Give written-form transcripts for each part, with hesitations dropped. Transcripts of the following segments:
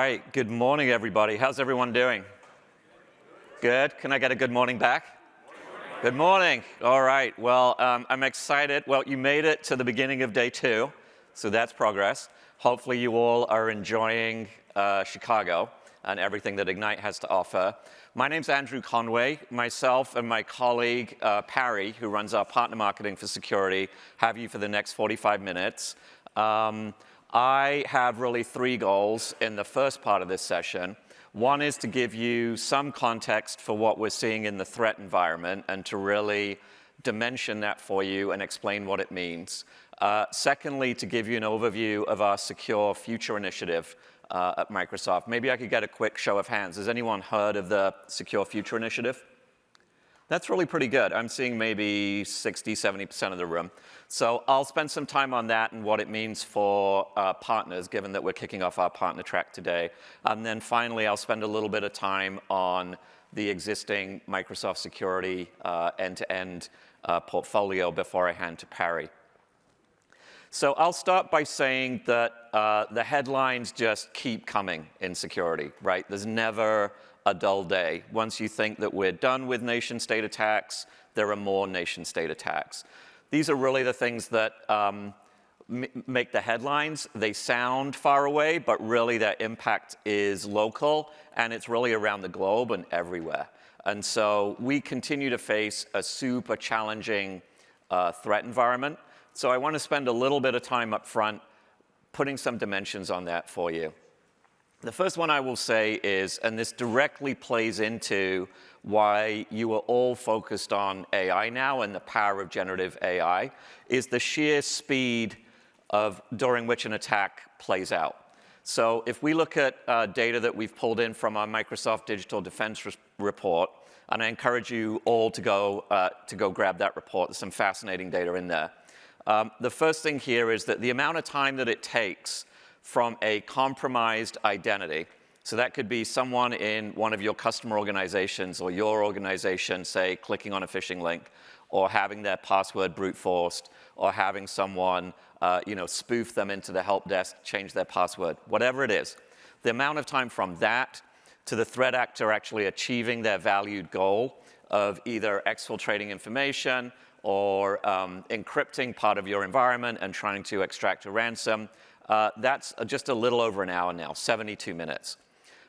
right, good morning, everybody. How's everyone doing? Good. Can I get a good morning back? Good morning. All right. Well, I'm excited. Well, you made it to the beginning of day 2, so that's progress. Hopefully, you all are enjoying Chicago and everything that Ignite has to offer. My name's Andrew Conway. Myself and my colleague, Parri, who runs our partner marketing for security, have you for the next 45 minutes. I have really 3 goals in the first part of this session. One is to give you some context for what we're seeing in the threat environment and to really dimension that for you and explain what it means. Secondly, to give you an overview of our Secure Future initiative at Microsoft. Maybe I could get a quick show of hands. Has anyone heard of the Secure Future initiative? That's really pretty good. I'm seeing maybe 60, 70% of the room. So I'll spend some time on that and what it means for partners, given that we're kicking off our partner track today. And then finally, I'll spend a little bit of time on the existing Microsoft Security end-to-end portfolio before I hand to Parri. So I'll start by saying that the headlines just keep coming in security, right? There's never a dull day. Once you think that we're done with nation-state attacks, there are more nation-state attacks. These are really the things that make the headlines. They sound far away, but really their impact is local, and it's really around the globe and everywhere. And so we continue to face a super challenging threat environment. So I want to spend a little bit of time up front putting some dimensions on that for you. The first one I will say is, and this directly plays into why you are all focused on AI now and the power of generative AI, is the sheer speed of during which an attack plays out. So if we look at data that we've pulled in from our Microsoft Digital Defense report, and I encourage you all to go grab that report. There's some fascinating data in there. The first thing here is that the amount of time that it takes from a compromised identity, so that could be someone in one of your customer organizations or your organization, say, clicking on a phishing link, or having their password brute forced, or having someone spoof them into the help desk, change their password, whatever it is. The amount of time from that to the threat actor actually achieving their valued goal of either exfiltrating information or encrypting part of your environment and trying to extract a ransom, that's just a little over an hour now, 72 minutes.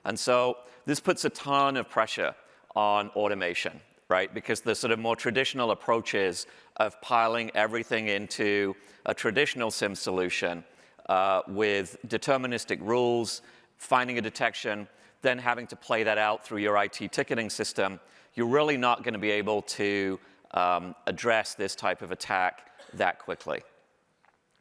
And so this puts a ton of pressure on automation, right? Because the sort of more traditional approaches of piling everything into a traditional SIEM solution with deterministic rules, finding a detection, then having to play that out through your IT ticketing system, you're really not going to be able to address this type of attack that quickly.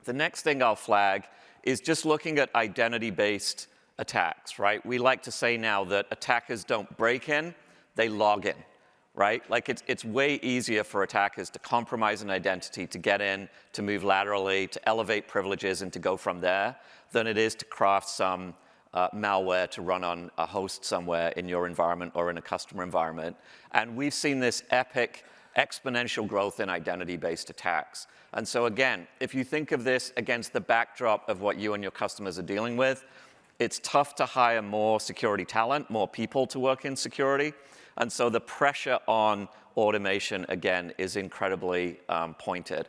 The next thing I'll flag is just looking at identity-based attacks, right? We like to say now that attackers don't break in, they log in, right? Like it's way easier for attackers to compromise an identity, to get in, to move laterally, to elevate privileges and to go from there, than it is to craft some malware to run on a host somewhere in your environment or in a customer environment. And we've seen this epic exponential growth in identity-based attacks. And so again, if you think of this against the backdrop of what you and your customers are dealing with, it's tough to hire more security talent, more people to work in security. And so the pressure on automation, again, is incredibly pointed.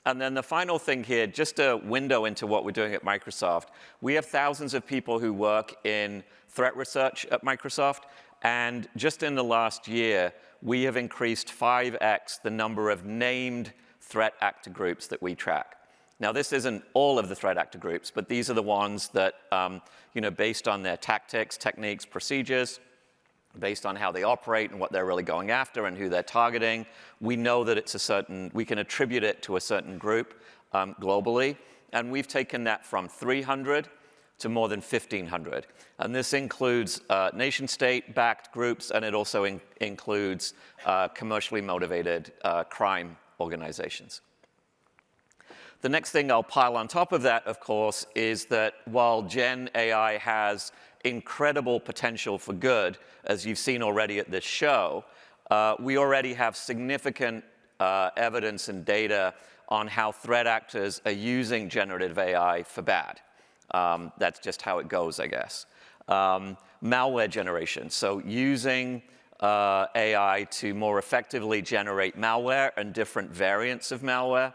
And then the final thing here, just a window into what we're doing at Microsoft. We have thousands of people who work in threat research at Microsoft. And just in the last year, we have increased 5x the number of named threat actor groups that we track. Now, this isn't all of the threat actor groups, but these are the ones that, based on their tactics, techniques, procedures, based on how they operate and what they're really going after and who they're targeting, we know that we can attribute it to a certain group globally. And we've taken that from 300 to more than 1,500. And this includes nation-state-backed groups, and it also includes commercially motivated crime organizations. The next thing I'll pile on top of that, of course, is that while Gen AI has incredible potential for good, as you've seen already at this show, we already have significant evidence and data on how threat actors are using generative AI for bad. That's just how it goes, I guess. Malware generation, so using AI to more effectively generate malware and different variants of malware,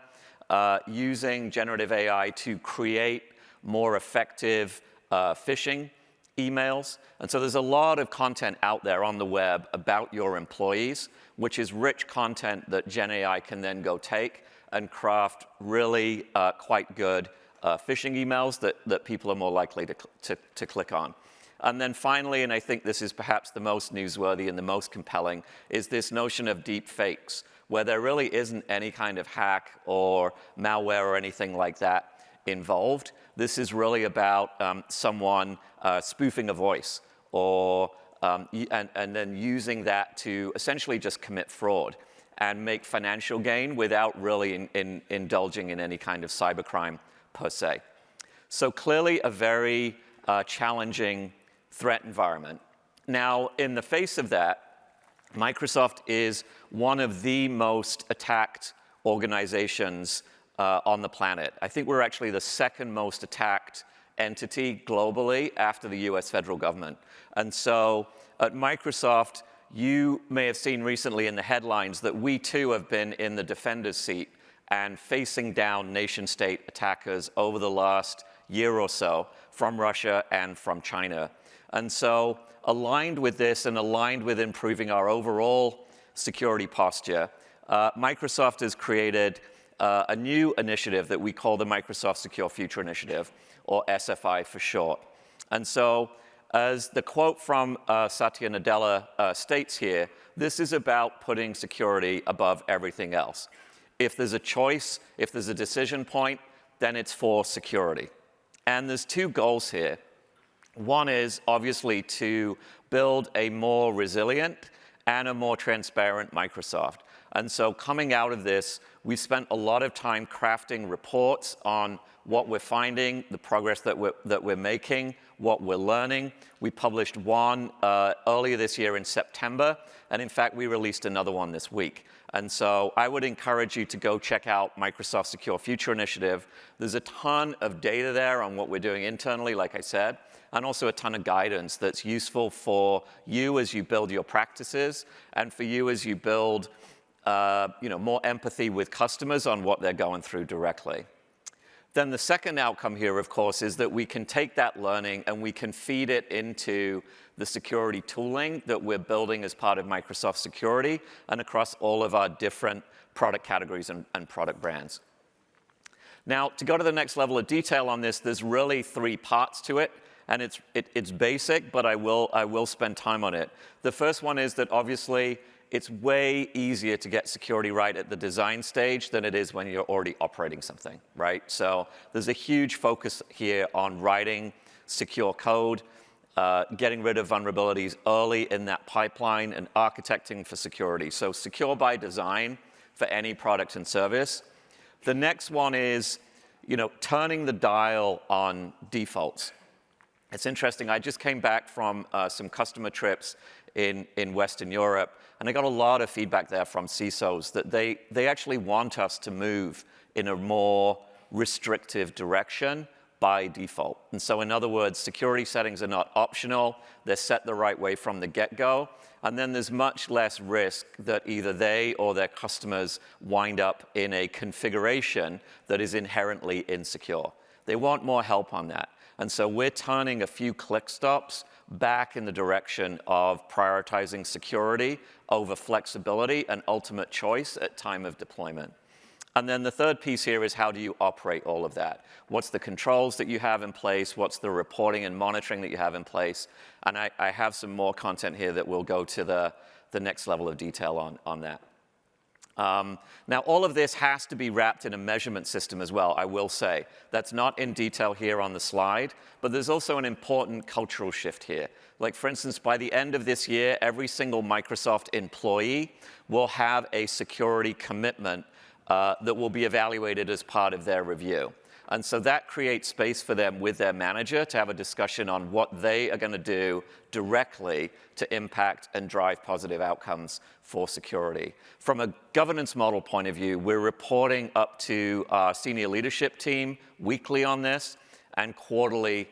using generative AI to create more effective phishing emails. And so there's a lot of content out there on the web about your employees, which is rich content that Gen AI can then go take and craft really quite good phishing emails that people are more likely to click on. And then finally, and I think this is perhaps the most newsworthy and the most compelling, is this notion of deep fakes, where there really isn't any kind of hack or malware or anything like that involved. This is really about someone spoofing a voice or and then using that to essentially just commit fraud and make financial gain without really indulging in any kind of cybercrime per se. So clearly a very challenging threat environment. Now, in the face of that, Microsoft is one of the most attacked organizations on the planet. I think we're actually the second most attacked entity globally after the US federal government. And so at Microsoft, you may have seen recently in the headlines that we too have been in the defender's seat and facing down nation-state attackers over the last year or so from Russia and from China. And so aligned with this and aligned with improving our overall security posture, Microsoft has created a new initiative that we call the Microsoft Secure Future Initiative, or SFI for short. And so as the quote from Satya Nadella states here, this is about putting security above everything else. If there's a choice, if there's a decision point, then it's for security. And there's two goals here. One is obviously to build a more resilient and a more transparent Microsoft. And so coming out of this, we've spent a lot of time crafting reports on what we're finding, the progress that we're making, what we're learning. We published one earlier this year in September, and in fact, we released another one this week. And so I would encourage you to go check out Microsoft Secure Future Initiative. There's a ton of data there on what we're doing internally, like I said, and also a ton of guidance that's useful for you as you build your practices and for you as you build more empathy with customers on what they're going through directly. Then the second outcome here, of course, is that we can take that learning and we can feed it into the security tooling that we're building as part of Microsoft Security and across all of our different product categories and product brands. Now, to go to the next level of detail on this, there's really three parts to it. And it's basic, but I will spend time on it. The first one is that obviously it's way easier to get security right at the design stage than it is when you're already operating something, right? So there's a huge focus here on writing secure code, getting rid of vulnerabilities early in that pipeline, and architecting for security. So secure by design for any product and service. The next one is, turning the dial on defaults. It's interesting, I just came back from some customer trips in Western Europe, and I got a lot of feedback there from CISOs that they actually want us to move in a more restrictive direction by default. And so in other words, security settings are not optional, they're set the right way from the get-go, and then there's much less risk that either they or their customers wind up in a configuration that is inherently insecure. They want more help on that. And so we're turning a few click stops back in the direction of prioritizing security over flexibility and ultimate choice at time of deployment. And then the third piece here is how do you operate all of that? What's the controls that you have in place? What's the reporting and monitoring that you have in place? And I have some more content here that will go to the next level of detail on that. Now, all of this has to be wrapped in a measurement system as well, I will say. That's not in detail here on the slide, but there's also an important cultural shift here. Like, for instance, by the end of this year, every single Microsoft employee will have a security commitment that will be evaluated as part of their review. And so that creates space for them with their manager to have a discussion on what they are going to do directly to impact and drive positive outcomes for security. From a governance model point of view, we're reporting up to our senior leadership team weekly on this and quarterly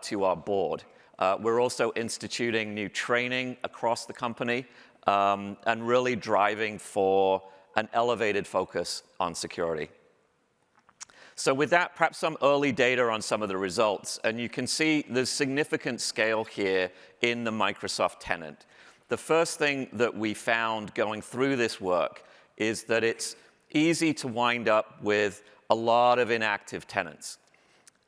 to our board. We're also instituting new training across the company and really driving for an elevated focus on security. So with that, perhaps some early data on some of the results. And you can see there's significant scale here in the Microsoft tenant. The first thing that we found going through this work is that it's easy to wind up with a lot of inactive tenants.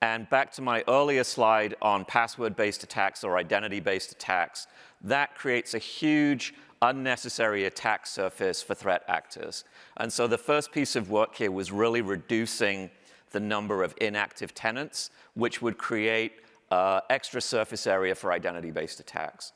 And back to my earlier slide on password-based attacks or identity-based attacks, that creates a huge unnecessary attack surface for threat actors. And so the first piece of work here was really reducing the number of inactive tenants, which would create extra surface area for identity-based attacks.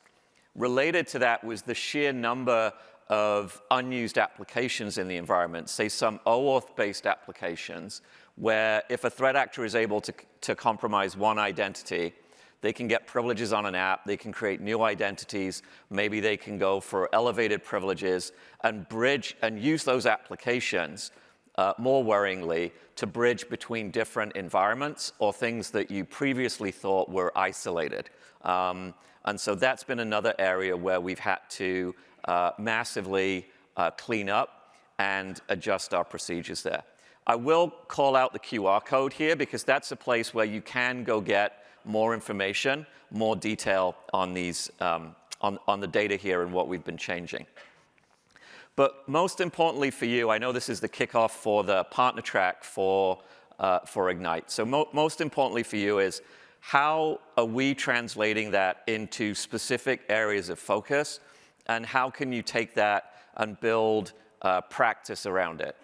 Related to that was the sheer number of unused applications in the environment, say some OAuth-based applications, where if a threat actor is able to compromise one identity, they can get privileges on an app, they can create new identities, maybe they can go for elevated privileges and bridge and use those applications, more worryingly, to bridge between different environments or things that you previously thought were isolated. And so that's been another area where we've had to massively clean up and adjust our procedures there. I will call out the QR code here because that's a place where you can go get more information, more detail on these, on the data here and what we've been changing. But most importantly for you, I know this is the kickoff for the partner track for Ignite. So most importantly for you is how are we translating that into specific areas of focus, and how can you take that and build practice around it?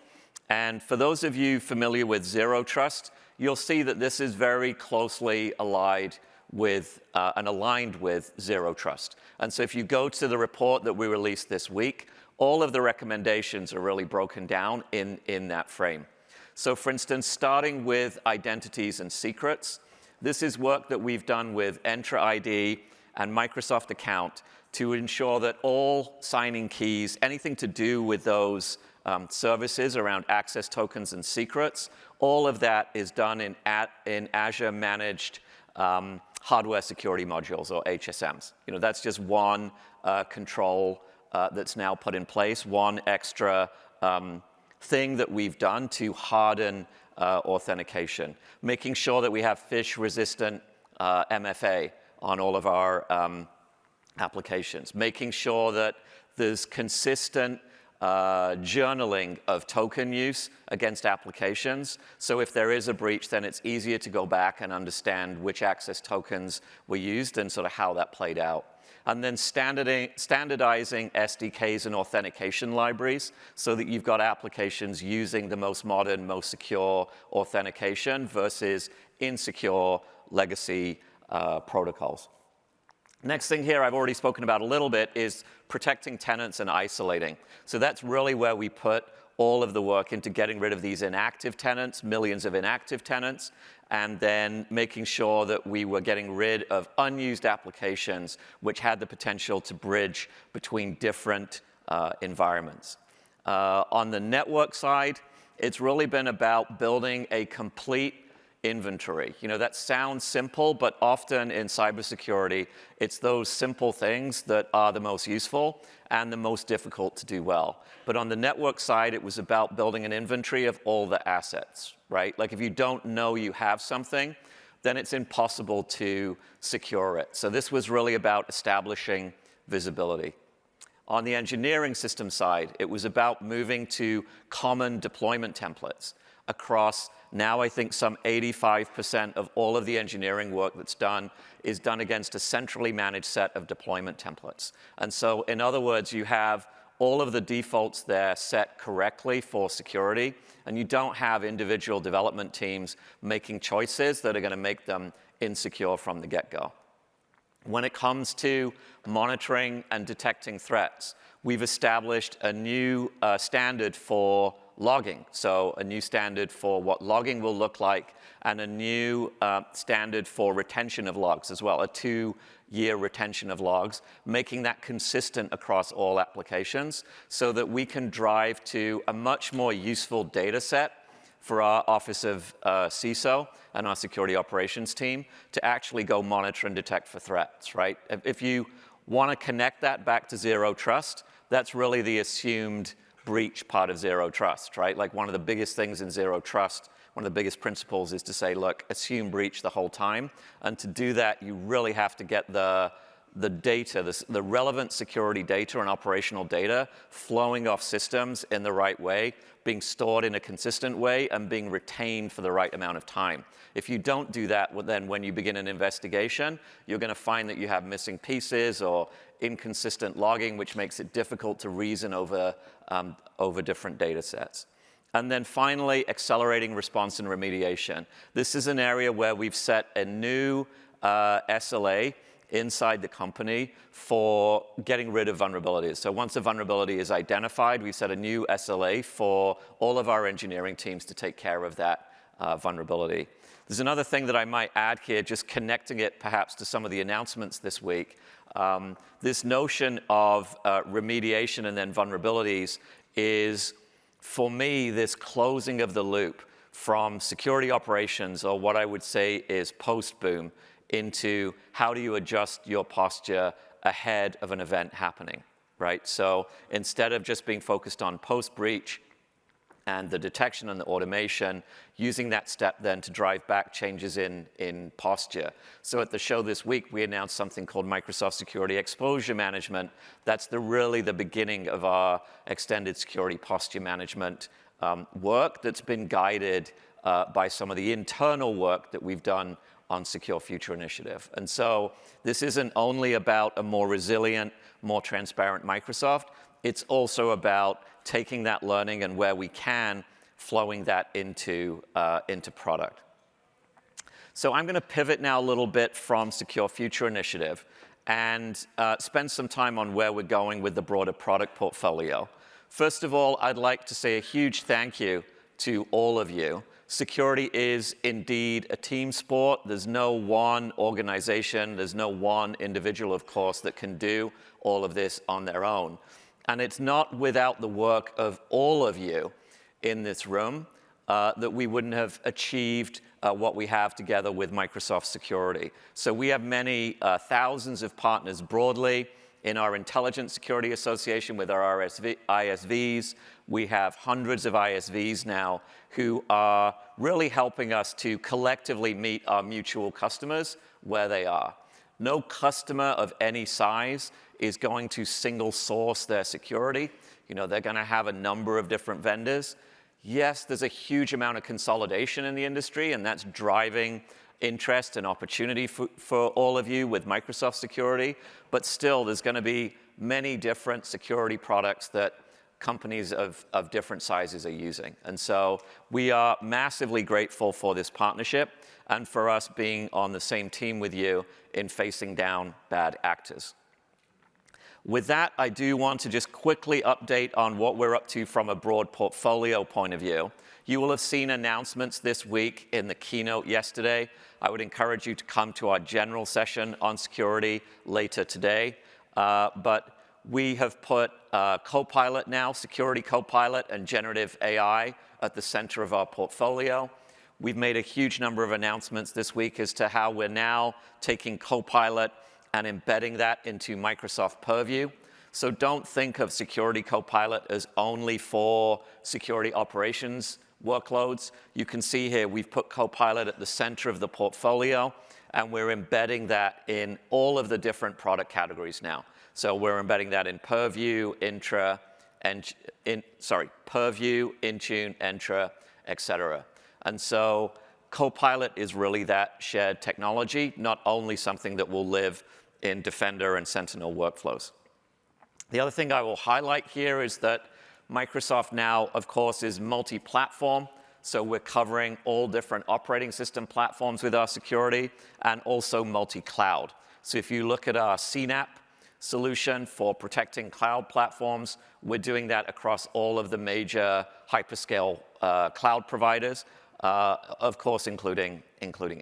And for those of you familiar with Zero Trust, you'll see that this is very closely allied with and aligned with Zero Trust. And so if you go to the report that we released this week, all of the recommendations are really broken down in that frame. So for instance, starting with identities and secrets, this is work that we've done with Entra ID and Microsoft Account to ensure that all signing keys, anything to do with those services around access tokens and secrets, all of that is done in Azure managed hardware security modules, or HSMs. You know, that's just one control that's now put in place, one extra thing that we've done to harden authentication, making sure that we have phish-resistant MFA on all of our applications, making sure that there's consistent journaling of token use against applications. So if there is a breach, then it's easier to go back and understand which access tokens were used and sort of how that played out. And then standardizing SDKs and authentication libraries so that you've got applications using the most modern, most secure authentication versus insecure legacy protocols. Next thing here I've already spoken about a little bit is protecting tenants and isolating. So that's really where we put all of the work into getting rid of these inactive tenants, millions of inactive tenants, and then making sure that we were getting rid of unused applications which had the potential to bridge between different environments. On the network side, it's really been about building a complete inventory. You know, that sounds simple, but often in cybersecurity, it's those simple things that are the most useful and the most difficult to do well. But on the network side, it was about building an inventory of all the assets, right? Like if you don't know you have something, then it's impossible to secure it. So this was really about establishing visibility. On the engineering system side, it was about moving to common deployment templates across now I think some 85% of all of the engineering work that's done is done against a centrally managed set of deployment templates. And so in other words, you have all of the defaults there set correctly for security, and you don't have individual development teams making choices that are going to make them insecure from the get-go. When it comes to monitoring and detecting threats, we've established a new standard for logging. So a new standard for what logging will look like, and a new standard for retention of logs as well, a 2-year retention of logs, making that consistent across all applications so that we can drive to a much more useful data set for our Office of CISO and our security operations team to actually go monitor and detect for threats, right? If you want to connect that back to zero trust, that's really the assumed breach part of zero trust, right? Like one of the biggest things in zero trust, one of the biggest principles is to say, look, assume breach the whole time. And to do that, you really have to get the data, the relevant security data and operational data flowing off systems in the right way, being stored in a consistent way, and being retained for the right amount of time. If you don't do that, well, then when you begin an investigation, you're going to find that you have missing pieces or inconsistent logging, which makes it difficult to reason over different data sets. And then finally, accelerating response and remediation. This is an area where we've set a new SLA inside the company for getting rid of vulnerabilities. So once a vulnerability is identified, we set a new SLA for all of our engineering teams to take care of that vulnerability. There's another thing that I might add here, just connecting it perhaps to some of the announcements this week. This notion of remediation and then vulnerabilities is, for me, this closing of the loop from security operations, or what I would say is post-boom, into how do you adjust your posture ahead of an event happening, right? So instead of just being focused on post-breach and the detection and the automation, using that step then to drive back changes in posture. So at the show this week, we announced something called Microsoft Security Exposure Management. That's really the beginning of our extended security posture management work that's been guided by some of the internal work that we've done on Secure Future Initiative. And so this isn't only about a more resilient, more transparent Microsoft, it's also about taking that learning and where we can, flowing that into product. So I'm going to pivot now a little bit from Secure Future Initiative and spend some time on where we're going with the broader product portfolio. First of all, I'd like to say a huge thank you to all of you. Security is indeed a team sport. There's no one organization, there's no one individual, of course, that can do all of this on their own. And it's not without the work of all of you in this room that we wouldn't have achieved what we have together with Microsoft Security. So we have many thousands of partners broadly in our Intelligent Security Association with our ISVs. We have hundreds of ISVs now who are really helping us to collectively meet our mutual customers where they are. No customer of any size is going to single source their security. You know, they're going to have a number of different vendors. Yes, there's a huge amount of consolidation in the industry, and that's driving interest and opportunity for all of you with Microsoft Security. But still, there's going to be many different security products that companies of different sizes are using. And so we are massively grateful for this partnership and for us being on the same team with you in facing down bad actors. With that, I do want to just quickly update on what we're up to from a broad portfolio point of view. You will have seen announcements this week in the keynote yesterday. I would encourage you to come to our general session on security later today. But we have put Copilot now, Security Copilot and generative AI at the center of our portfolio. We've made a huge number of announcements this week as to how we're now taking Copilot and embedding that into Microsoft Purview. So don't think of Security Copilot as only for security operations workloads. You can see here we've put Copilot at the center of the portfolio, and we're embedding that in all of the different product categories now. So we're embedding that in Purview, Purview, Intune, Entra, et cetera. And so Copilot is really that shared technology, not only something that will live in Defender and Sentinel workflows. The other thing I will highlight here is that Microsoft now, of course, is multi-platform. So we're covering all different operating system platforms with our security, and also multi-cloud. So if you look at our CNAPP solution for protecting cloud platforms, we're doing that across all of the major hyperscale cloud providers, of course, including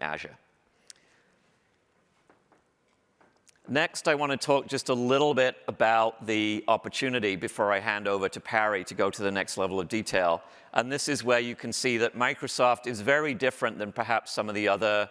Azure. Next, I want to talk just a little bit about the opportunity before I hand over to Parri to go to the next level of detail. And this is where you can see that Microsoft is very different than perhaps some of the other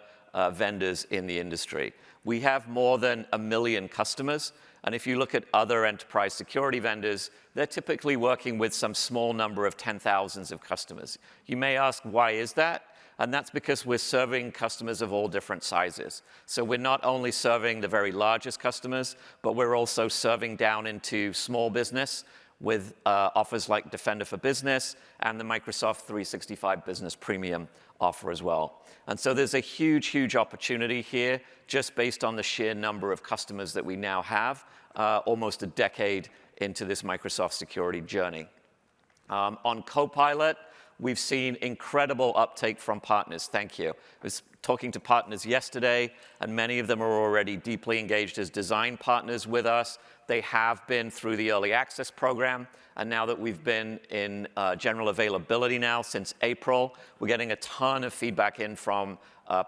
vendors in the industry. We have more than 1 million customers. And if you look at other enterprise security vendors, they're typically working with some small number of 10,000s of customers. You may ask, why is that? And that's because we're serving customers of all different sizes. So we're not only serving the very largest customers, but we're also serving down into small business with offers like Defender for Business and the Microsoft 365 Business Premium offer as well. And so there's a huge, huge opportunity here just based on the sheer number of customers that we now have, almost a decade into this Microsoft security journey. On Copilot, we've seen incredible uptake from partners. Thank you. I was talking to partners yesterday, and many of them are already deeply engaged as design partners with us. They have been through the early access program, and now that we've been in general availability now since April, we're getting a ton of feedback in from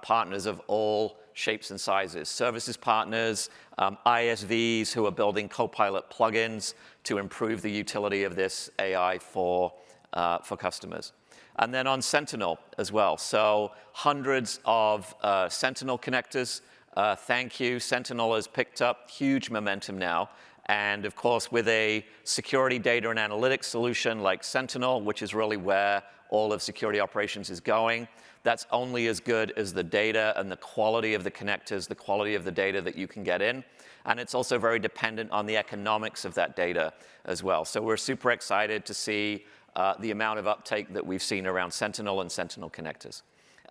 partners of all shapes and sizes. Services partners, ISVs who are building Copilot plugins to improve the utility of this AI for customers. And then on Sentinel as well. So hundreds of Sentinel connectors. Thank you. Sentinel has picked up huge momentum now. And of course, with a security data and analytics solution like Sentinel, which is really where all of security operations is going, that's only as good as the data and the quality of the connectors, the quality of the data that you can get in. And it's also very dependent on the economics of that data as well. So we're super excited to see the amount of uptake that we've seen around Sentinel and Sentinel connectors.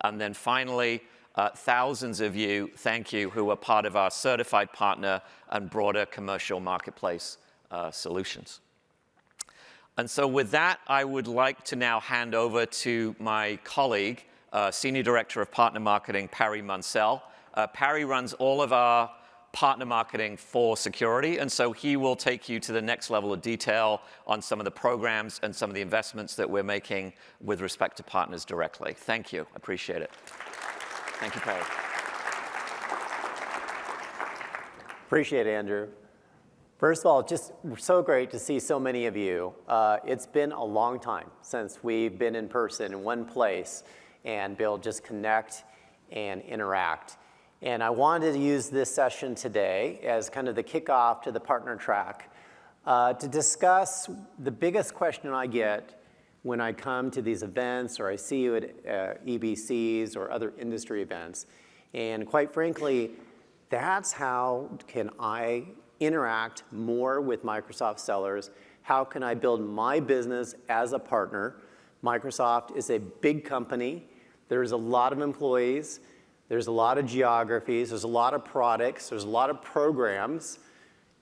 And then finally, thousands of you, thank you, who are part of our certified partner and broader commercial marketplace solutions. And so with that, I would like to now hand over to my colleague, Senior Director of Partner Marketing, Parri Munsell. Parri runs all of our partner marketing for security, and so he will take you to the next level of detail on some of the programs and some of the investments that we're making with respect to partners directly. Thank you. Appreciate it. Thank you, Parri. Appreciate it, Andrew. First of all, just so great to see so many of you. It's been a long time since we've been in person in one place and be able to just connect and interact. And I wanted to use this session today as kind of the kickoff to the partner track to discuss the biggest question I get when I come to these events or I see you at EBCs or other industry events. And quite frankly, that's how can I interact more with Microsoft sellers? How can I build my business as a partner? Microsoft is a big company. There's a lot of employees. There's a lot of geographies. There's a lot of products. There's a lot of programs.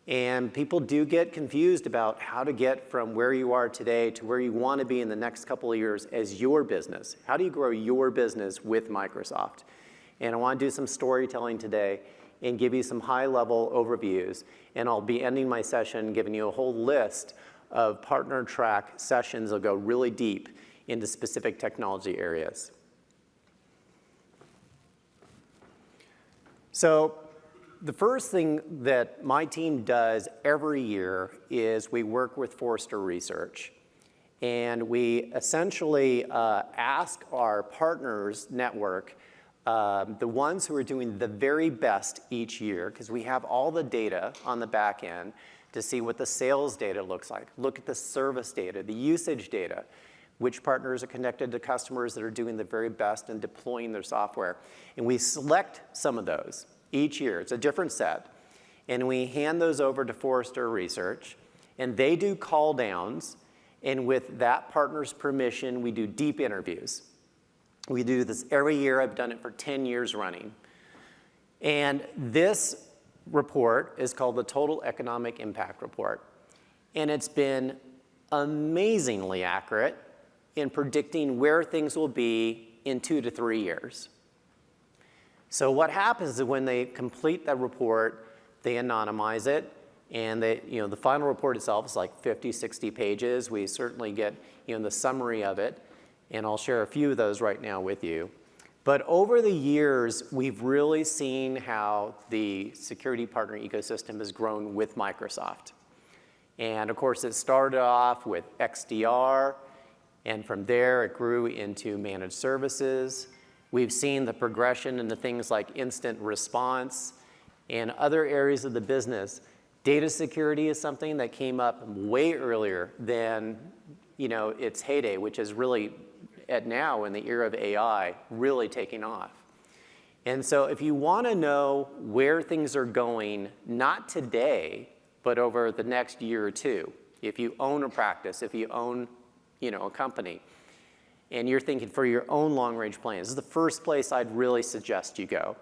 And people do get confused about how to get from where you are today to where you want to be in the next couple of years as your business. How do you grow your business with Microsoft? And I want to do some storytelling today and give you some high-level overviews. And I'll be ending my session giving you a whole list of partner track sessions that go really deep into specific technology areas. So the first thing that my team does every year is we work with Forrester Research. And we essentially ask our partners network, the ones who are doing the very best each year, because we have all the data on the back end to see what the sales data looks like. Look at the service data, the usage data, which partners are connected to customers that are doing the very best and deploying their software. And we select some of those each year. It's a different set. And we hand those over to Forrester Research. And they do call downs. And with that partner's permission, we do deep interviews. We do this every year. I've done it for 10 years running. And this report is called the Total Economic Impact Report. And it's been amazingly accurate in predicting where things will be in 2 to 3 years. So what happens is when they complete that report, they anonymize it. And the final report itself is like 50, 60 pages. We certainly get the summary of it. And I'll share a few of those right now with you. But over the years, we've really seen how the security partner ecosystem has grown with Microsoft. And of course, it started off with XDR, and from there, it grew into managed services. We've seen the progression into things like instant response and other areas of the business. Data security is something that came up way earlier than its heyday, which is really now in the era of AI, really taking off. And so if you want to know where things are going, not today, but over the next year or two, if you own a practice, if you own a company, and you're thinking for your own long-range plan, this is the first place I'd really suggest you go.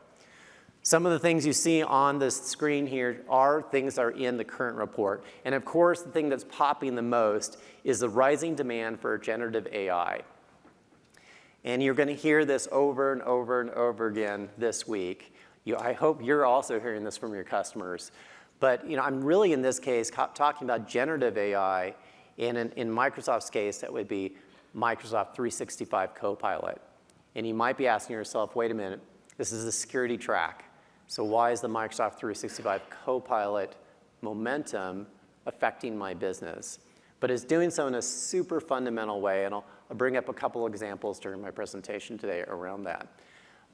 Some of the things you see on the screen here are things that are in the current report. And of course, the thing that's popping the most is the rising demand for generative AI. And you're going to hear this over and over and over again this week. I hope you're also hearing this from your customers. But I'm really, in this case, talking about generative AI. And in Microsoft's case, that would be Microsoft 365 Copilot. And you might be asking yourself, wait a minute, this is the security track. So why is the Microsoft 365 Copilot momentum affecting my business? But it's doing so in a super fundamental way, and I'll bring up a couple examples during my presentation today around that.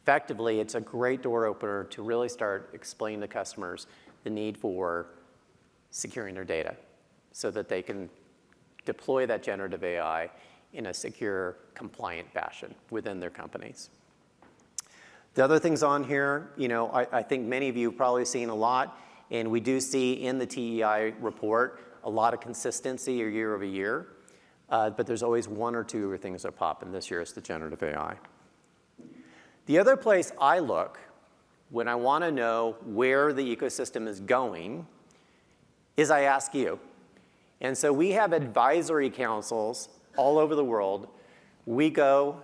Effectively, it's a great door opener to really start explaining to customers the need for securing their data so that they can deploy that generative AI in a secure, compliant fashion within their companies. The other things on here, I think many of you have probably seen a lot, and we do see in the TEI report a lot of consistency year over year, but there's always one or two things that pop, and this year is the generative AI. The other place I look when I want to know where the ecosystem is going is I ask you. And so we have advisory councils all over the world. We go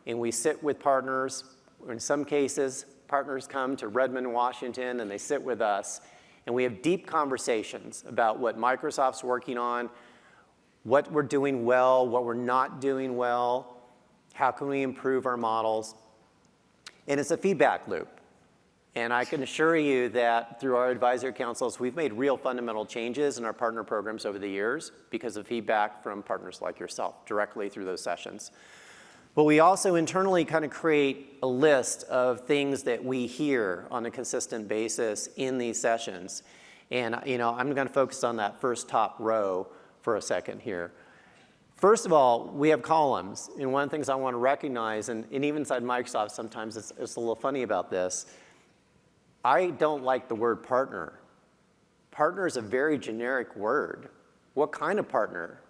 and we sit with partners. In some cases, partners come to Redmond, Washington, and they sit with us. And we have deep conversations about what Microsoft's working on, what we're doing well, what we're not doing well, how can we improve our models. And it's a feedback loop. And I can assure you that through our advisory councils, we've made real fundamental changes in our partner programs over the years because of feedback from partners like yourself directly through those sessions. But we also internally kind of create a list of things that we hear on a consistent basis in these sessions. And I'm going to focus on that first top row for a second here. First of all, we have columns. And one of the things I want to recognize, and even inside Microsoft, sometimes it's a little funny about this. I don't like the word partner. Partner is a very generic word. What kind of partner?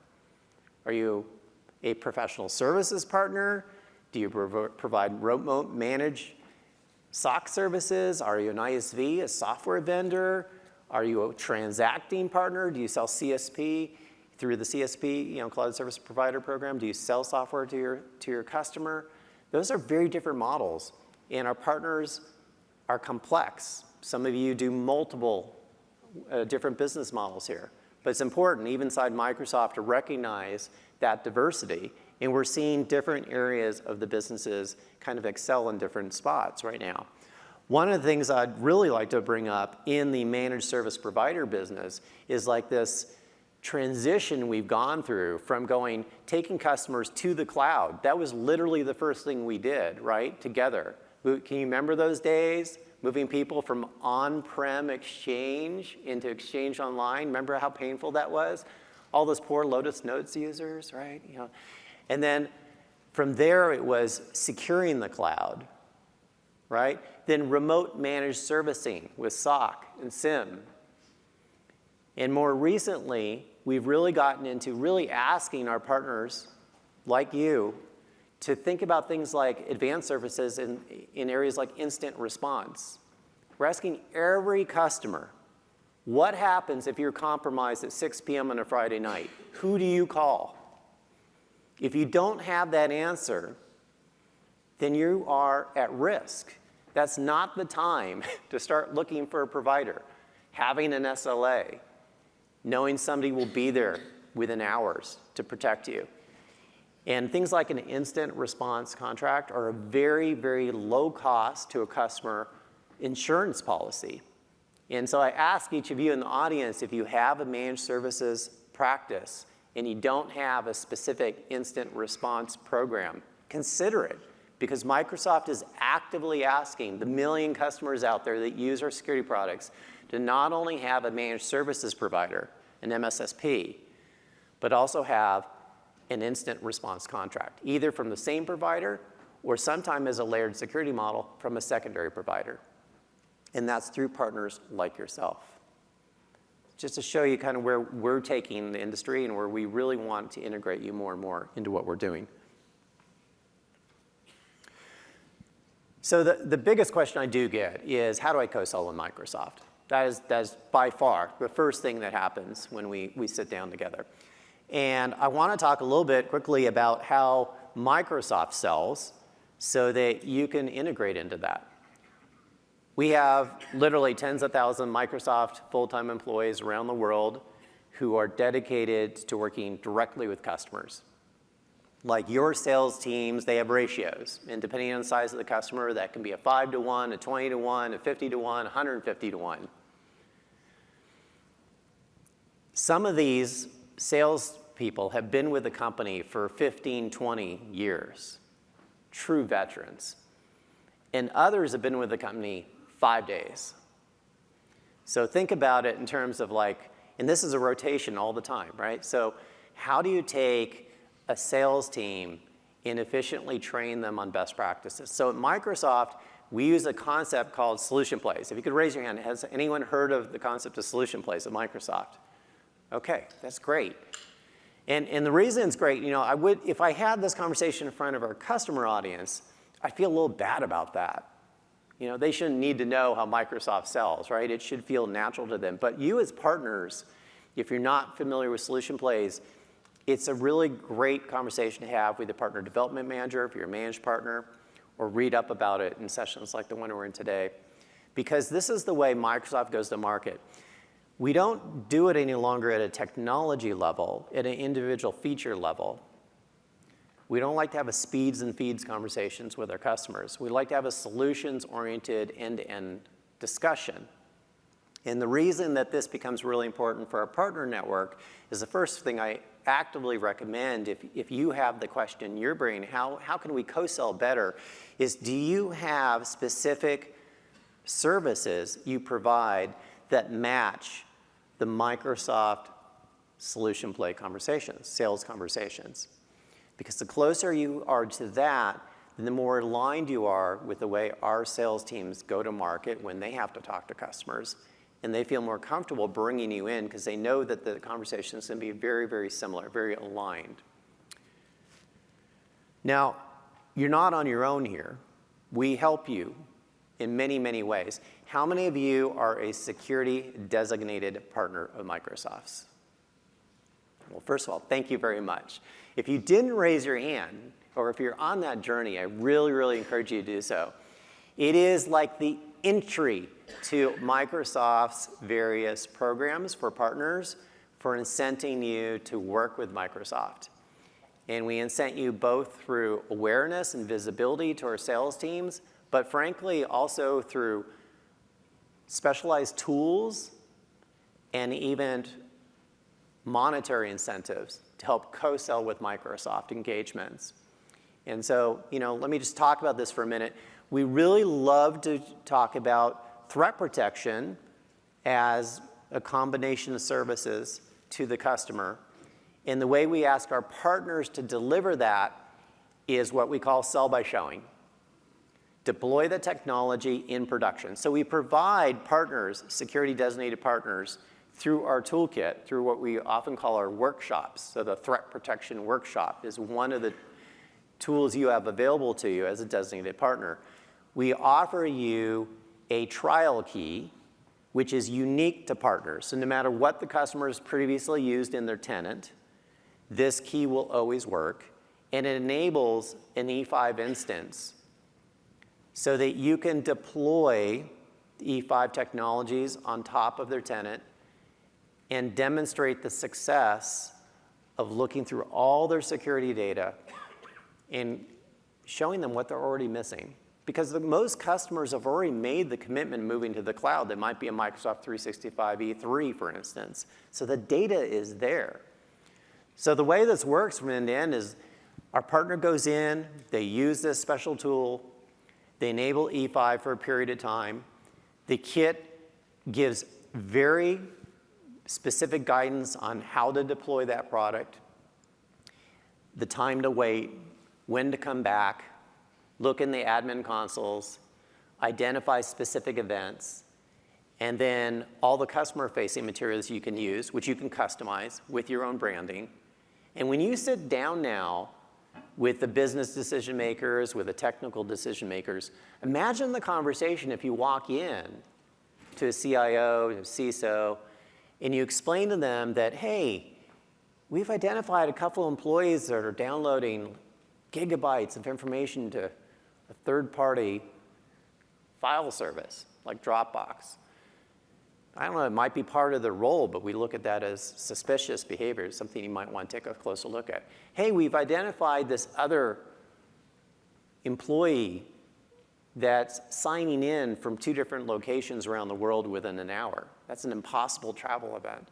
Are you a professional services partner? Do you provide remote managed SOC services? Are you an ISV, a software vendor? Are you a transacting partner? Do you sell CSP through the CSP, Cloud Service Provider program? Do you sell software to your customer? Those are very different models, and our partners are complex. Some of you do multiple different business models here. But it's important, even inside Microsoft, to recognize that diversity. And we're seeing different areas of the businesses kind of excel in different spots right now. One of the things I'd really like to bring up in the managed service provider business is like this transition we've gone through from taking customers to the cloud. That was literally the first thing we did, right, together. Can you remember those days? Moving people from on-prem Exchange into Exchange Online. Remember how painful that was? All those poor Lotus Notes users, right? And then from there, it was securing the cloud, right? Then remote managed servicing with SOC and SIM. And more recently, we've really gotten into really asking our partners like you to think about things like advanced services in areas like instant response. We're asking every customer, what happens if you're compromised at 6 p.m. on a Friday night? Who do you call? If you don't have that answer, then you are at risk. That's not the time to start looking for a provider. Having an SLA, knowing somebody will be there within hours to protect you. And things like an instant response contract are a very, very low cost to a customer insurance policy. And so I ask each of you in the audience, if you have a managed services practice and you don't have a specific instant response program, consider it, because Microsoft is actively asking the million customers out there that use our security products to not only have a managed services provider, an MSSP, but also have an instant response contract, either from the same provider or sometimes as a layered security model from a secondary provider. And that's through partners like yourself. Just to show you kind of where we're taking the industry and where we really want to integrate you more and more into what we're doing. So the biggest question I do get is, how do I co-sell with Microsoft? That is by far the first thing that happens when we sit down together. And I want to talk a little bit quickly about how Microsoft sells so that you can integrate into that. We have literally tens of thousands of Microsoft full-time employees around the world who are dedicated to working directly with customers. Like your sales teams, they have ratios. And depending on the size of the customer, that can be a 5-to-1, a 20-to-1, a 50-to-1, 150-to-1. Some of these salespeople have been with the company for 15, 20 years, true veterans. And others have been with the company 5 days. So think about it in terms of like, and this is a rotation all the time, right? So how do you take a sales team and efficiently train them on best practices? So at Microsoft, we use a concept called solution plays. If you could raise your hand, has anyone heard of the concept of solution plays at Microsoft? Okay, that's great. And the reason it's great, you know, if I had this conversation in front of our customer audience, I feel a little bad about that. You know, they shouldn't need to know how Microsoft sells, right? It should feel natural to them. But you as partners, if you're not familiar with solution plays, it's a really great conversation to have with the partner development manager, if you're a managed partner, or read up about it in sessions like the one we're in today. Because this is the way Microsoft goes to market. We don't do it any longer at a technology level, at an individual feature level. We don't like to have a speeds and feeds conversations with our customers. We like to have a solutions-oriented end-to-end discussion. And the reason that this becomes really important for our partner network is the first thing I actively recommend if you have the question in your brain, how can we co-sell better, is do you have specific services you provide that match the Microsoft solution play conversations, sales conversations? Because the closer you are to that, the more aligned you are with the way our sales teams go to market when they have to talk to customers. And they feel more comfortable bringing you in because they know that the conversation is going to be very, very similar, very aligned. Now, you're not on your own here. We help you in many, many ways. How many of you are a security designated partner of Microsoft's? Well, first of all, thank you very much. If you didn't raise your hand, or if you're on that journey, I really, really encourage you to do so. It is like the entry to Microsoft's various programs for partners for incenting you to work with Microsoft. And we incent you both through awareness and visibility to our sales teams, but frankly, also through specialized tools and even monetary incentives to help co-sell with Microsoft engagements. And so, you know, let me just talk about this for a minute. We really love to talk about threat protection as a combination of services to the customer. And the way we ask our partners to deliver that is what we call sell by showing. Deploy the technology in production. So we provide partners, security designated partners, through our toolkit, through what we often call our workshops. So the threat protection workshop is one of the tools you have available to you as a designated partner. We offer you a trial key, which is unique to partners. So no matter what the customer has previously used in their tenant, this key will always work. And it enables an E5 instance so that you can deploy the E5 technologies on top of their tenant and demonstrate the success of looking through all their security data and showing them what they're already missing. Because most customers have already made the commitment moving to the cloud. They might be a Microsoft 365 E3, for instance. So the data is there. So the way this works from end to end is our partner goes in, they use this special tool, they enable E5 for a period of time. The kit gives very specific guidance on how to deploy that product, the time to wait, when to come back, look in the admin consoles, identify specific events, and then all the customer-facing materials you can use, which you can customize with your own branding. And when you sit down now with the business decision makers, with the technical decision makers, imagine the conversation if you walk in to a CIO, a CISO, and you explain to them that, hey, we've identified a couple employees that are downloading gigabytes of information to a third-party file service like Dropbox. I don't know, it might be part of the role, but we look at that as suspicious behavior, something you might want to take a closer look at. Hey, we've identified this other employee that's signing in from 2 different locations around the world within an hour. That's an impossible travel event.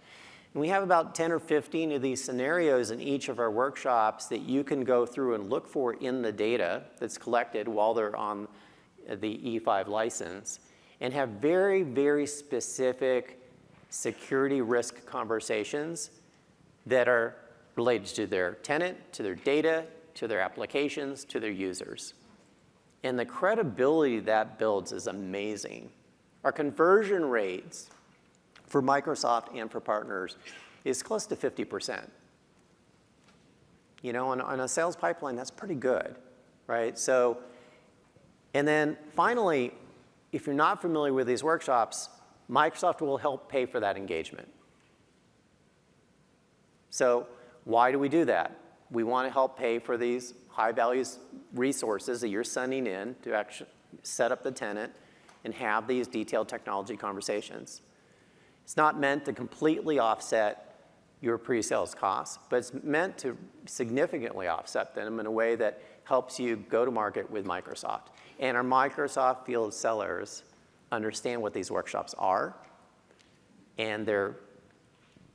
And we have about 10 or 15 of these scenarios in each of our workshops that you can go through and look for in the data that's collected while they're on the E5 license, and have very, very specific security risk conversations that are related to their tenant, to their data, to their applications, to their users. And the credibility that builds is amazing. Our conversion rates for Microsoft and for partners is close to 50%. You know, on a sales pipeline, that's pretty good, right? So, and then finally, if you're not familiar with these workshops, Microsoft will help pay for that engagement. So why do we do that? We want to help pay for these high-value resources that you're sending in to actually set up the tenant and have these detailed technology conversations. It's not meant to completely offset your pre-sales costs, but it's meant to significantly offset them in a way that helps you go to market with Microsoft. And our Microsoft field sellers understand what these workshops are, and they're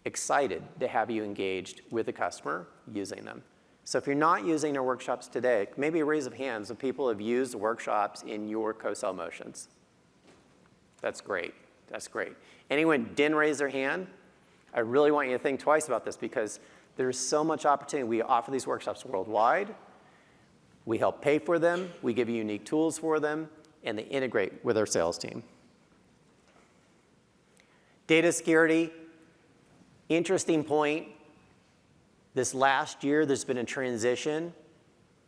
excited to have you engaged with the customer using them. So if you're not using our workshops today, maybe a raise of hands of people who have used workshops in your co-sell motions. That's great. That's great. Anyone didn't raise their hand? I really want you to think twice about this because there's so much opportunity. We offer these workshops worldwide. We help pay for them. We give you unique tools for them, and they integrate with our sales team. Data security, interesting point. This last year, there's been a transition.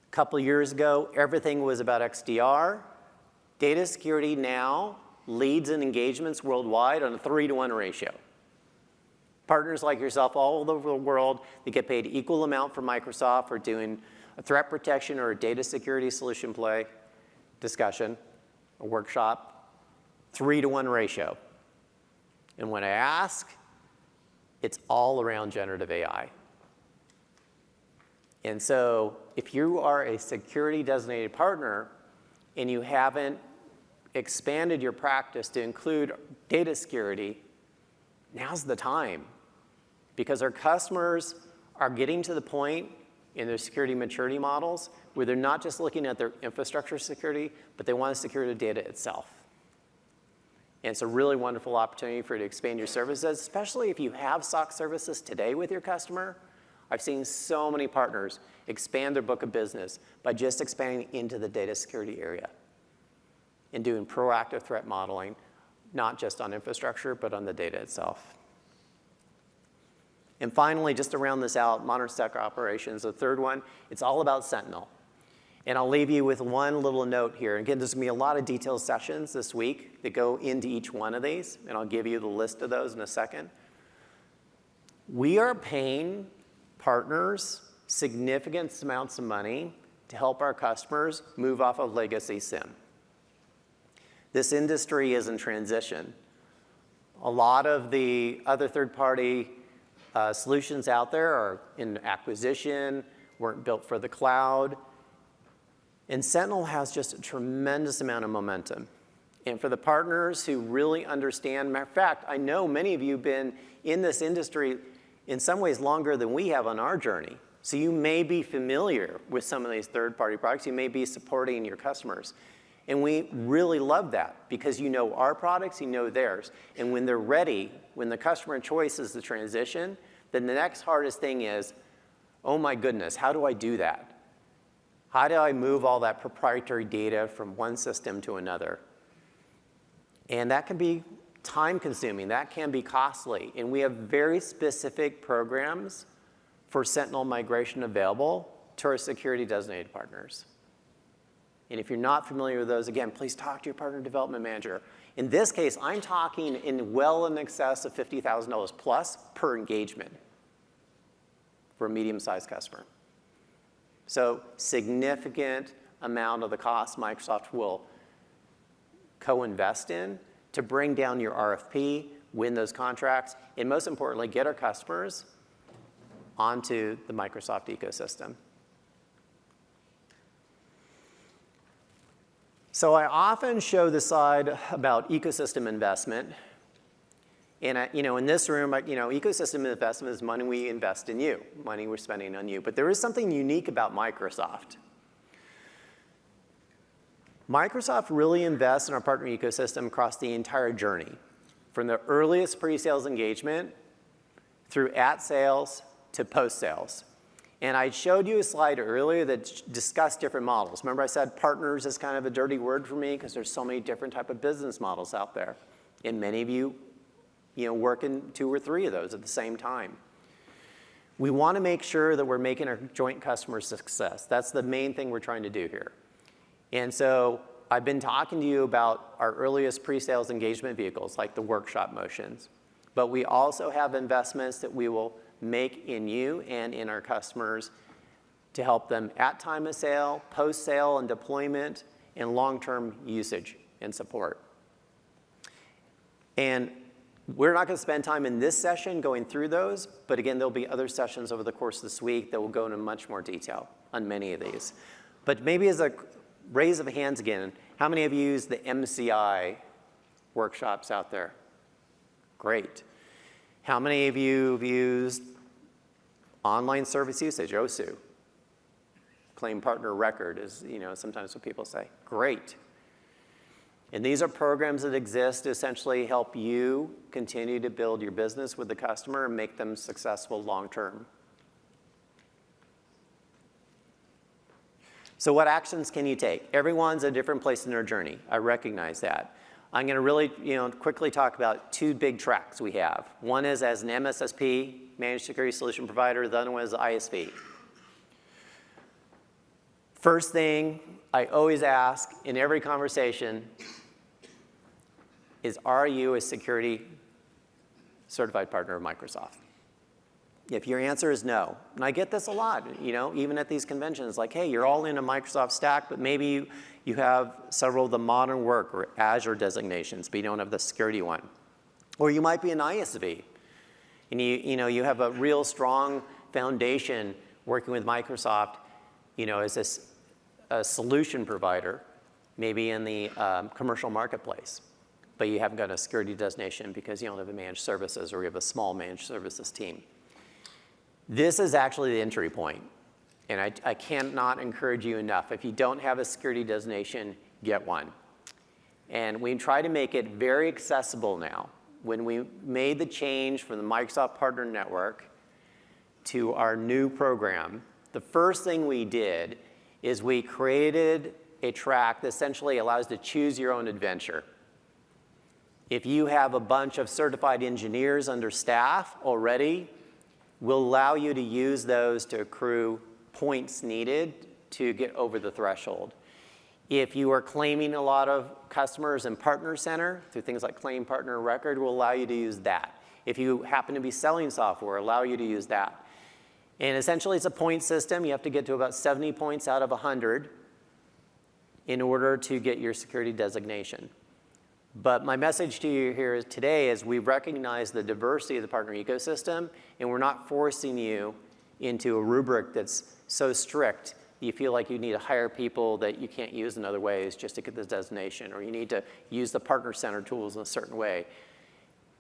A couple years ago, everything was about XDR. Data security now leads in engagements worldwide on a 3-to-1 ratio. Partners like yourself all over the world, they get paid equal amount from Microsoft for doing a threat protection or a data security solution play, discussion, a workshop, 3-to-1 ratio. And when I ask, it's all around generative AI. And so if you are a security designated partner and you haven't expanded your practice to include data security, now's the time. Because our customers are getting to the point in their security maturity models where they're not just looking at their infrastructure security, but they want to secure the data itself. And it's a really wonderful opportunity for you to expand your services, especially if you have SOC services today with your customer. I've seen so many partners expand their book of business by just expanding into the data security area and doing proactive threat modeling, not just on infrastructure, but on the data itself. And finally, just to round this out, modern stack operations, the third one, it's all about Sentinel. And I'll leave you with one little note here. Again, there's going to be a lot of detailed sessions this week that go into each one of these, and I'll give you the list of those in a second. We are paying partners significant amounts of money to help our customers move off of legacy SIEM. This industry is in transition. A lot of the other third-party solutions out there are in acquisition, weren't built for the cloud. And Sentinel has just a tremendous amount of momentum. And for the partners who really understand, matter of fact, I know many of you have been in this industry in some ways longer than we have on our journey. So you may be familiar with some of these third-party products. You may be supporting your customers. And we really love that because you know our products, you know theirs. And when they're ready, when the customer choice is the transition, then the next hardest thing is, oh my goodness, how do I do that? How do I move all that proprietary data from one system to another? And that can be time-consuming. That can be costly. And we have very specific programs for Sentinel migration available to our security-designated partners. And if you're not familiar with those, again, please talk to your partner development manager. In this case, I'm talking well in excess of $50,000 plus per engagement for a medium-sized customer. So significant amount of the cost Microsoft will co-invest in to bring down your RFP, win those contracts, and most importantly, get our customers onto the Microsoft ecosystem. So I often show the slide about ecosystem investment. And in this room, ecosystem investment is money we invest in you, money we're spending on you. But there is something unique about Microsoft. Microsoft really invests in our partner ecosystem across the entire journey, from the earliest pre-sales engagement through at sales to post-sales. And I showed you a slide earlier that discussed different models. Remember I said partners is kind of a dirty word for me because there's so many different type of business models out there. And many of you, work in 2 or 3 of those at the same time. We want to make sure that we're making our joint customer success. That's the main thing we're trying to do here. And so I've been talking to you about our earliest pre-sales engagement vehicles, like the workshop motions. But we also have investments that we will make in you and in our customers to help them at time of sale, post-sale and deployment, and long-term usage and support. And we're not going to spend time in this session going through those, but again, there'll be other sessions over the course of this week that will go into much more detail on many of these. But maybe as a raise of hands again, how many of you use the MCI workshops out there? Great. How many of you have used online service usage, OSU? Claim partner record is, sometimes what people say. Great. And these are programs that exist to essentially help you continue to build your business with the customer and make them successful long term. So what actions can you take? Everyone's at a different place in their journey. I recognize that. I'm going to really quickly talk about 2 big tracks we have. One is as an MSSP, Managed Security Solution Provider. The other one is ISV. First thing I always ask in every conversation is, are you a security certified partner of Microsoft? If your answer is no, and I get this a lot, even at these conventions, like, hey, you're all in a Microsoft stack, but maybe you have several of the modern work or Azure designations, but you don't have the security one. Or you might be an ISV, and you have a real strong foundation working with Microsoft, as a solution provider, maybe in the commercial marketplace, but you haven't got a security designation because you don't have a managed services or you have a small managed services team. This is actually the entry point, and I cannot encourage you enough. If you don't have a security designation, get one. And we try to make it very accessible now. When we made the change from the Microsoft Partner Network to our new program, the first thing we did is we created a track that essentially allows you to choose your own adventure. If you have a bunch of certified engineers under staff already, we'll allow you to use those to accrue points needed to get over the threshold. If you are claiming a lot of customers in Partner Center through things like Claim Partner Record, we'll allow you to use that. If you happen to be selling software, allow you to use that. And essentially, it's a point system. You have to get to about 70 points out of 100 in order to get your security designation. But my message to you here today is we recognize the diversity of the partner ecosystem, and we're not forcing you into a rubric that's so strict you feel like you need to hire people that you can't use in other ways just to get this designation, or you need to use the partner center tools in a certain way.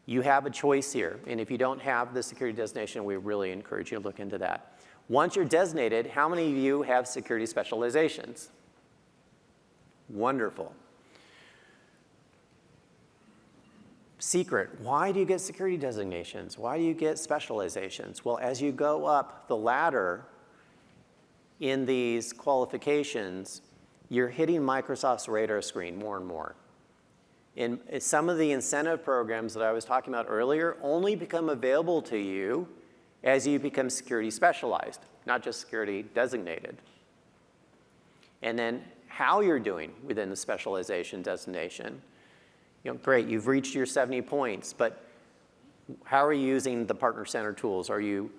You have a choice here, and if you don't have the security designation, we really encourage you to look into that. Once you're designated, how many of you have security specializations? Wonderful. Secret, why do you get security designations? Why do you get specializations? Well, as you go up the ladder in these qualifications, you're hitting Microsoft's radar screen more and more. And some of the incentive programs that I was talking about earlier only become available to you as you become security specialized, not just security designated. And then how you're doing within the specialization designation. Great, you've reached your 70 points, but how are you using the partner center tools? Are you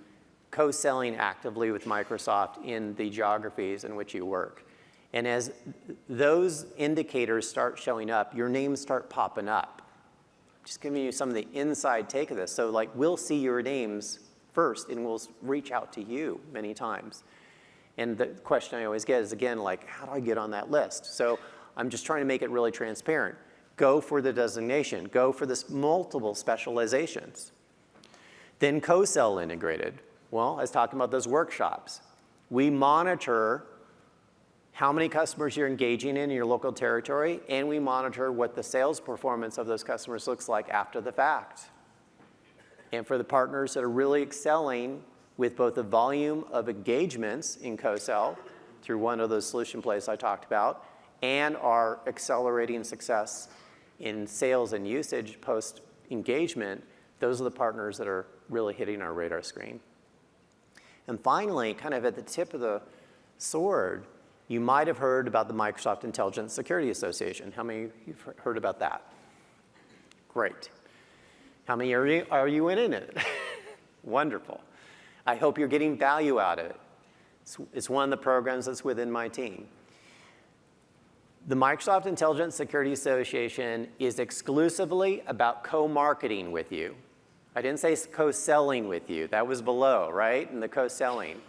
co-selling actively with Microsoft in the geographies in which you work? And as those indicators start showing up, your names start popping up. Just giving you some of the inside take of this. So like, we'll see your names first, and we'll reach out to you many times. And the question I always get is, again, like, how do I get on that list? So I'm just trying to make it really transparent. Go for the designation. Go for this multiple specializations. Then co-sell integrated. Well, I was talking about those workshops. We monitor how many customers you're engaging in your local territory, and we monitor what the sales performance of those customers looks like after the fact. And for the partners that are really excelling with both the volume of engagements in co-sell through one of those solution plays I talked about, and our accelerating success in sales and usage post-engagement, those are the partners that are really hitting our radar screen. And finally, kind of at the tip of the sword, you might have heard about the Microsoft Intelligent Security Association. How many of you have heard about that? Great. How many are you in it? Wonderful. I hope you're getting value out of it. It's one of the programs that's within my team. The Microsoft Intelligent Security Association is exclusively about co-marketing with you. I didn't say co-selling with you. That was below, right? And the co-selling.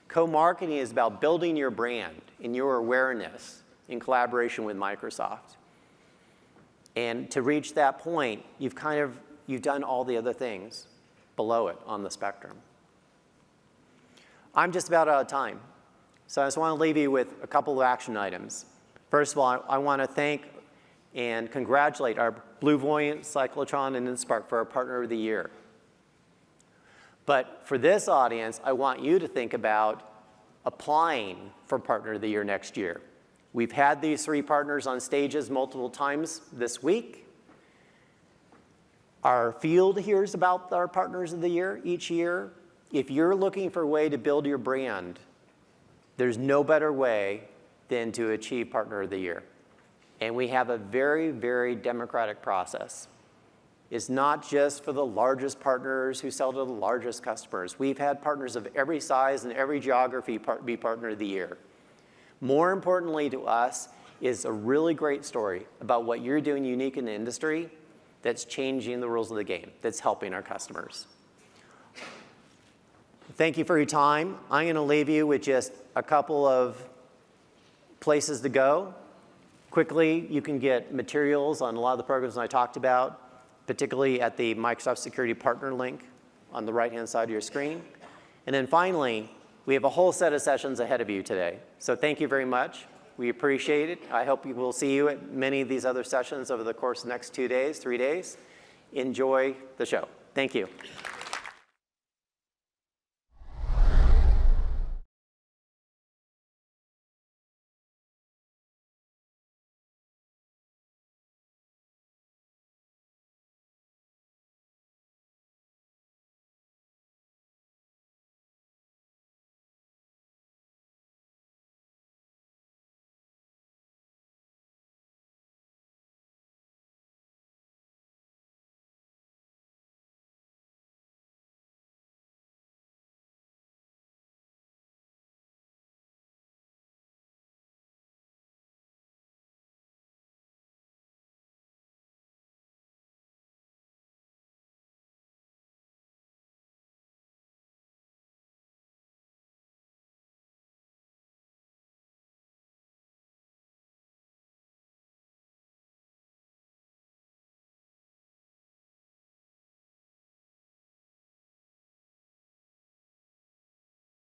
Co-marketing is about building your brand and your awareness in collaboration with Microsoft. And to reach that point, you've done all the other things below it on the spectrum. I'm just about out of time. So I just want to leave you with a couple of action items. First of all, I want to thank and congratulate our BlueVoyant, Cyclotron, and Inspark for our Partner of the Year. But for this audience, I want you to think about applying for Partner of the Year next year. We've had these 3 partners on stages multiple times this week. Our field hears about our Partners of the Year each year. If you're looking for a way to build your brand, there's no better way than to achieve Partner of the Year. And we have a very, very democratic process. It's not just for the largest partners who sell to the largest customers. We've had partners of every size and every geography be Partner of the Year. More importantly to us is a really great story about what you're doing unique in the industry that's changing the rules of the game, that's helping our customers. Thank you for your time. I'm going to leave you with just a couple of places to go. Quickly, you can get materials on a lot of the programs I talked about, particularly at the Microsoft Security Partner link on the right-hand side of your screen. And then finally, we have a whole set of sessions ahead of you today. So thank you very much. We appreciate it. I hope we will see you at many of these other sessions over the course of the next 2 days, 3 days. Enjoy the show. Thank you.